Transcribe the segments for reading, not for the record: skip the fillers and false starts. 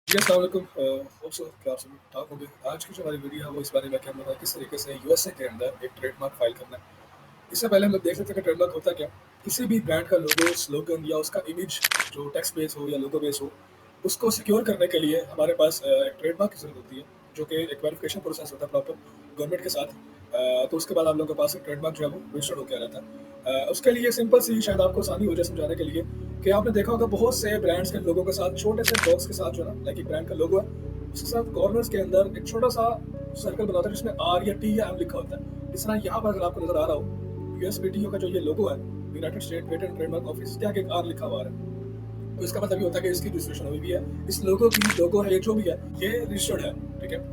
जी, अस्सलाम वालेकुम। Hope so कि आप सभी ठीक होंगे। आज की जो हमारी वीडियो है वो इस बारे में कि हम लोग किस तरीके से यूएसए के अंदर एक ट्रेडमार्क फाइल करना है। इससे पहले हम लोग देख सकते हैं कि ट्रेडमार्क होता क्या? किसी भी ब्रांड का लोगो, स्लोगन या उसका इमेज जो टेक्स्ट बेस हो या लोगो बेस हो, उसको सिक्योर करने के लिए हमारे पास एक ट्रेडमार्क की ज़रूरत होती है, जो कि एक वेरिफिकेशन प्रोसेस होता है प्रॉपर गवर्नमेंट के साथ। तो उसके बाद आप लोगों के पास एक ट्रेडमार्क जो है वो रजिस्टर्ड होकर आ जाता है। उसके लिए सिंपल सी शायद आपको आसानी हो जाए समझाने के लिए कि आपने देखा होगा बहुत से ब्रांड्स के लोगों के साथ छोटे से बॉक्स के साथ जो है ना लाइक एक ब्रांड का लोगो है, उसके साथ कॉर्नर्स के अंदर एक छोटा सा सर्कल बना होता है जिसमें आर या टी या एम लिखा होता है। जिस तरह यहाँ पर अगर आपको नजर आ रहा हो यूएसपीटीओ का जो ये लोगो है, United state patent and trademark office, क्या एक आर लिखा हुआ है। तो इसका मतलब ये होता है कि इसकी रजिस्ट्रेशन हुई भी है, इस लोगो की लोगो है, ये जो भी है ये रजिस्टर्ड है। ठीक है।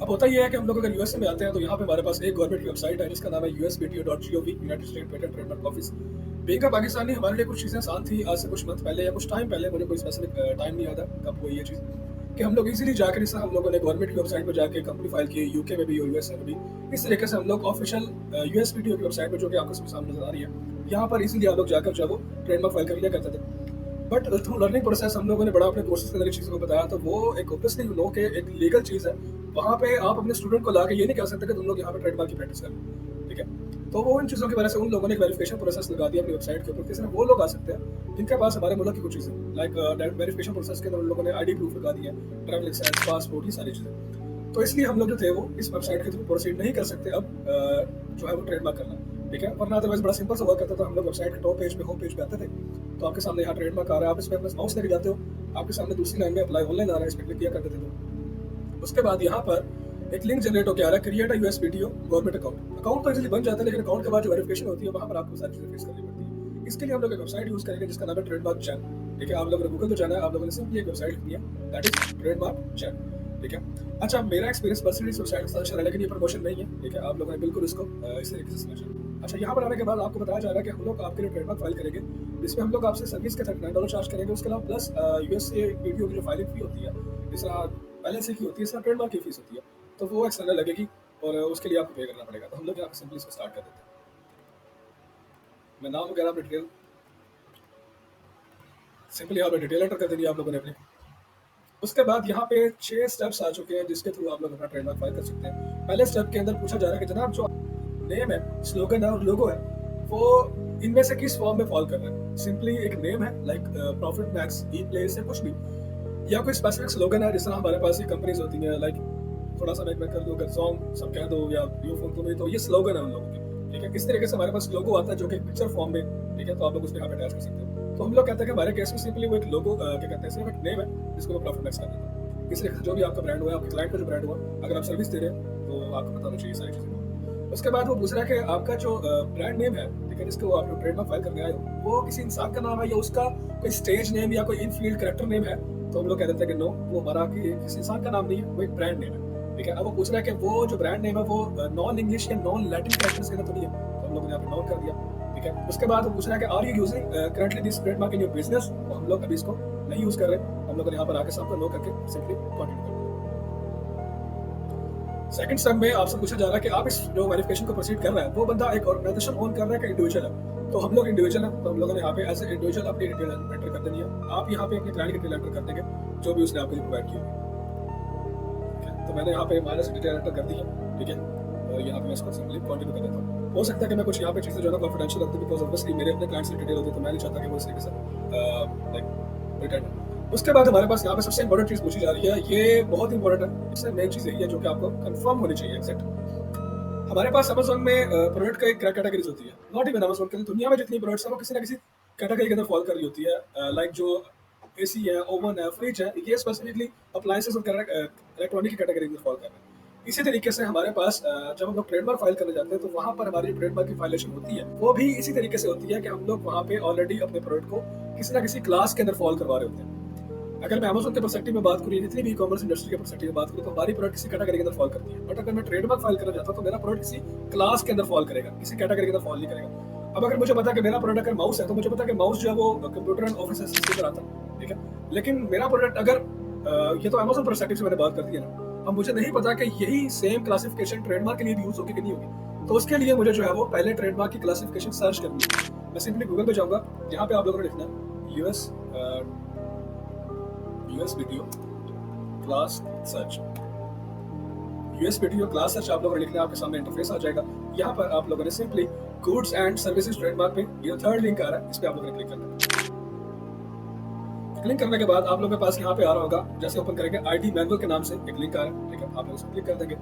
अब होता ये है कि हम लोग अगर यूएसए में आते हैं तो यहाँ पे हमारे पास एक गवर्नमेंट की वेबसाइट है जिसका नाम है USPTO.gov, United state patent trademark office. Being a Pakistani हमारे लिए कुछ चीज़ें आसान थी आज से कुछ मंथ पहले या कुछ टाइम पहले, मुझे कोई स्पेसिफिक टाइम नहीं याद है कब हुई ये चीज़, कि हम लोग इजीली जाकर इस हम लोगों ने गवर्नमेंट की वेबसाइट पर जाके कंपनी फाइल की, यूके में भी और यूएसए में भी। इस तरीके से हम लोग ऑफिशियल यूएसपीटीओ की वेबसाइट पर, जो कि आपको सामने नजर आ रही है, यहाँ पर इजीली आप लोग जाकर जो है वो ट्रेडमार्क फाइल कर लिया करते थे। बट थ्रू लर्निंग प्रोसेस हम लोगों ने बड़ा अपने कोर्सेज के अंदर चीज़ों को बताया, तो वो एक ऑब्वियसली नो के एक लीगल चीज़ है। वहाँ पे आप अपने स्टूडेंट को लाके ये नहीं कह सकते कि तुम लोग यहाँ पे ट्रेडमार्क की प्रैक्टिस करो। ठीक है। तो वो इन चीज़ों की वजह से उन लोगों ने एक वेरिफिकेशन प्रोसेस लगा दिया अपनी वेबसाइट के ऊपर, किसी वो लोग आ सकते हैं जिनके पास हमारे मुल्क की कुछ चीज़ें लाइक वेरिफिकेशन प्रोसेस के अंदर उन लोगों ने आईडी प्रूफ लगा दिया, ट्रैवल लाइसेंस, पासपोर्ट, ये सारी चीज़ें। तो इसलिए हम लोग जो थे वो इस वेबसाइट के थ्रू प्रोसीड नहीं कर सकते अब जो है वो ट्रेडमार्क करना। ठीक है। वरना अदरवाइज बड़ा सिंपल सा वर्क करता था। हम लोग वेबसाइट के टॉप पेज पे, होम पेज पे आते थे, तो आपके सामने यहाँ ट्रेडमार्क आ रहा है, आप इस पे अपना माउस लेके जाते हो, आपके सामने दूसरी लाइन में अप्लाई ऑनलाइन आ रहा है, इस पे क्लिक किया करते थे। तो उसके बाद यहाँ पर एक लिंक जनरेट होकर आ रहा है, create a USPTO government account. Account तो इजीली बन जाता है, लेकिन अकाउंट के बाद जो वेरिफिकेशन होती है वहाँ पर आपको सारी चीजें फेस करनी पड़ती है। इसके लिए हम लोग एक वेबसाइट यूज करेंगे जिसका नाम है ट्रेडमार्क चैन। ठीक है। आप लोगों ने गूगल पे जाना है, आप लोगों ने सिंपली एक वेबसाइट लिखनी है, दैट इज ट्रेडमार्क चैन। ठीक है। अच्छा, मेरा एक्सपीरियंस पर्सनली इस वेबसाइट के साथ अच्छा रहा, लेकिन ये प्रमोशन नहीं है। ठीक है। आप लोगों ने बिल्कुल इसको इस तरीके से समझना। अच्छा, यहाँ पर आने के बाद आपको बताया जा रहा है कि हम लोग आपके लिए ट्रेडमार्क फाइल करेंगे, जिसमें हम लोग आपसे सर्विस के $39 चार्ज करेंगे। उसके अलावा प्लस यूएसए वीडियो की जो फाइलिंग फी होती है, जिस तरह पहले से की होती है, इस तरह ट्रेडमार्क की फीस होती है, तो वो एक्सटर्नल लगेगी और उसके लिए आपको पे करना पड़ेगा। तो हम लोग यहाँ पे सिंपली इसको स्टार्ट कर देते हैं। मैं नाम वगैरह अपने डिटेल सिंपली यहाँ पे डिटेल एंटर कर देनी है आप लोगों ने अपनी। उसके बाद यहाँ पे 6 स्टेप्स आ चुके हैं जिसके थ्रू आप लोग अपना ट्रेडमार्क फाइल कर सकते हैं। पहले स्टेप के अंदर पूछा जा रहा है कि जनाब जो नेम है, स्लोगन है और लोगो है, वो इनमें से किस फॉर्म में फॉल कर रहा है। सिंपली एक नेम है लाइक प्रॉफिट मैक्स ई प्लेस या कुछ भी, या कोई स्पेसिफिक स्लोगन है, जिस तरह हमारे पास ये कंपनीज होती हैं लाइक थोड़ा सा मैं कर दूं, अगर सॉन्ग सब कह दो या यू फोन तुम्हें, तो ये स्लोगन है उन लोगों के। ठीक है। इस तरीके से हमारे पास लोगो आता है जो कि पिक्चर फॉर्म में। ठीक है। तो आप लोग उसको यहाँ पे अटैच कर सकते हो। तो हम लोग कहते हैं कि हमारे केस में सिंपली वो एक लोगो क्या कहते हैं, सिर्फ एक नेम है जिसको मैं प्रॉफिट मैक्स कर देता हूँ। इस तरीके से जो भी आपका ब्रांड हुआ, आपके क्लाइंट का जो ब्रांड हुआ, अगर आप सर्विस दे रहे हैं तो आपको बताना चाहिए सारी चीज़ें। उसके बाद वो पूछ रहा है कि आपका जो ब्रांड नेम है, ठीक है, जिसको आप ट्रेडमार्क फाइल करने आए हो, वो किसी इंसान का नाम है या उसका कोई स्टेज नेम या कोई इनफील्ड कैरेक्टर नेम है। तो हम लोग कह देते हैं कि नो, वो हमारा किसी इंसान का नाम नहीं है, वो एक ब्रांड नेम है। ठीक है। अब वो पूछ रहा है कि वो जो ब्रांड नेम है वो नॉन इंग्लिश या नॉन लैटिन कैरेक्टर्स के अंदर तो नहीं है, तो हम लोग ने यहाँ पे नॉन कर दिया। ठीक है। उसके बाद वो पूछ रहा है कि are you using currently this trademark in your business, तो हम लोग अभी इसको नहीं यूज कर रहे। हम लोग यहाँ पर आके सबको नो करके सिंपली कंटिन्यू कर। सेकंड स्टेप में आपसे पूछा जा रहा है कि आप इस जो वेरिफिकेशन को प्रोसीड कर रहे हैं वो बंदा एक ऑर्गेनाइजेशन ओन कर रहा है कि इंडिविजुअल है। तो हम लोग इंडिविजुअल है, तो हम लोगों ने यहाँ पे एज ए इंडिविजुअल अपनी डिटेल एंटर कर देनी है। आप यहाँ पे अपने क्लाइंट की डिटेल एंटर कर देंगे जो भी उसने आपको प्रोवाइड की होगी। ठीक है। तो मैंने यहाँ पे माइनस डिटेल एंटर कर दी है। ठीक है। और यहाँ पे मैं इसको सिंपली कंटिन्यू कर देता हूँ। हो सकता है कि मैं कुछ यहाँ पे चीज़ें जो है कॉन्फिडेंशियल रखती हूँ, बिकॉज ऑब्वियसली मेरे अपने क्लाइंट्स की डिटेल होती है, तो मैं नहीं चाहता कि वो इस तरीके से लाइक रिटर्न। उसके बाद हमारे पास यहाँ पे सबसे इंपॉर्टेंट चीज पूछी जा रही है, ये बहुत इंपॉर्टेंट है, इससे मेन चीज यही है जो कि आपको कंफर्म होनी चाहिए एग्जैक्ट। हमारे पास अमेज़न में प्रोडक्ट का एक कैटेगरीज होती है, नॉट इवन अमेज़न के, दुनिया में जितनी प्रोडक्ट्स हैं वो किसी ना किसी कैटेगरी के अंदर फॉल कर रही होती है। लाइक जो एसी है, ओवन है, फ्रिज है, ये स्पेसिफिकली अप्लायंसेस और इलेक्ट्रॉनिक की कैटेगरी में फॉल कर रहे हैं। इसी तरीके से हमारे पास जब हम लोग ट्रेडमार्क फाइल करने जाते हैं तो वहाँ पर हमारी ट्रेडमार्क की फाइलेशन होती है, वो भी इसी तरीके से होती है कि हम लोग वहाँ पे ऑलरेडी अपने प्रोडक्ट को किसी ना किसी क्लास के अंदर फॉल करवा रहे होते हैं। अगर मैं अमेज़न के पर्सपेक्टिव में बात करूँ, जितनी भी ई-कॉमर्स इंडस्ट्री के पर्सपेक्टिव में बात करूँ, तो हमारी प्रोडक्ट किसी कैटेगरी के अंदर फॉल करती है। बट अगर मैं ट्रेडमार्क फाइल करना चाहता हूँ तो मेरा प्रोडक्ट किसी क्लास के अंदर फॉल करेगा, किसी कैटेगरी के अंदर फॉल नहीं करेगा। अब अगर मुझे पता है कि मेरा प्रोडक्ट अगर माउस है, तो मुझे पता है कि माउस जो है वो कंप्यूटर एंड ऑफिस असिस्टेंट पर आता है। ठीक है। लेकिन मेरा प्रोडक्ट अगर ये तो अमेज़न पर्सपेक्टिव से मैंने बात कर दी है ना, अब मुझे नहीं पता कि यही सेम क्लासिफिकेशन ट्रेडमार्क के लिए भी यूज होगी कि नहीं होगी। तो उसके लिए मुझे जो है वो पहले ट्रेडमार्क की क्लासिफिकेशन सर्च करनी है। मैं सिंपली गूगल पे जाऊंगा, यहाँ पे आप लोगों ने लिखना है US US video class search. USPT और क्लास सर्च आप लोगों ने लिखना है, आपके सामने इंटरफेस आ जाएगा। यहाँ पर आप लोगों ने simply goods and services trademark पे ये थर्ड लिंक आ रहा है, इस पे आप लोगों ने क्लिक करना है। क्लिक करने के बाद आप लोगों के पास यहाँ पे आ रहा होगा, जैसे ओपन करेंगे आईडी मैनुअल के नाम से एक लिंक आ रहा है, ठीक है, आप लोग उसे क्लिक कर देंगे।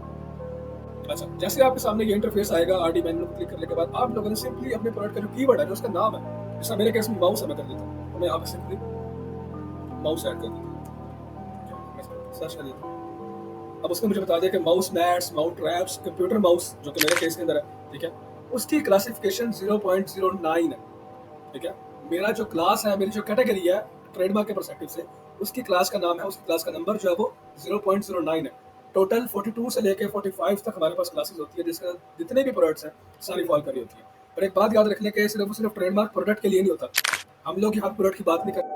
अच्छा, जैसे आपके सामने ये इंटरफेस आएगा, आरडी मैनुअल क्लिक करने के बाद आप लोगों ने सिंपली अपने प्रोडक्ट का जो कीवर्ड है, जो उसका नाम है, जैसा मेरे केस में माउस है, मैं कर देता हूँ, तो मैं यहाँ पे सिंपली माउस ऐड कर देता हूँ, सर्च कर देता हूँ। अब उसको मुझे बता दिया कि mouse mats, mouse traps, computer mouse, जो कि मेरे केस के अंदर है, ठीक है, उसकी क्लासिफिकेशन 0.09 है, ठीक है। मेरा जो क्लास है, मेरी जो कैटेगरी है ट्रेडमार्क के परस्पेक्टिव से, उसकी क्लास का नाम है, उसकी क्लास का नंबर जो है वो 0.09 है। टोटल 42 से लेके 45 तक हमारे पास क्लासेस होती है, जिसका जितने भी प्रोडक्ट्स हैं सारी फॉल करी होती है। पर एक बात याद रखने के, सिर्फ ट्रेडमार्क प्रोडक्ट के लिए नहीं होता। हम लोग यहाँ प्रोडक्ट की बात नहीं कर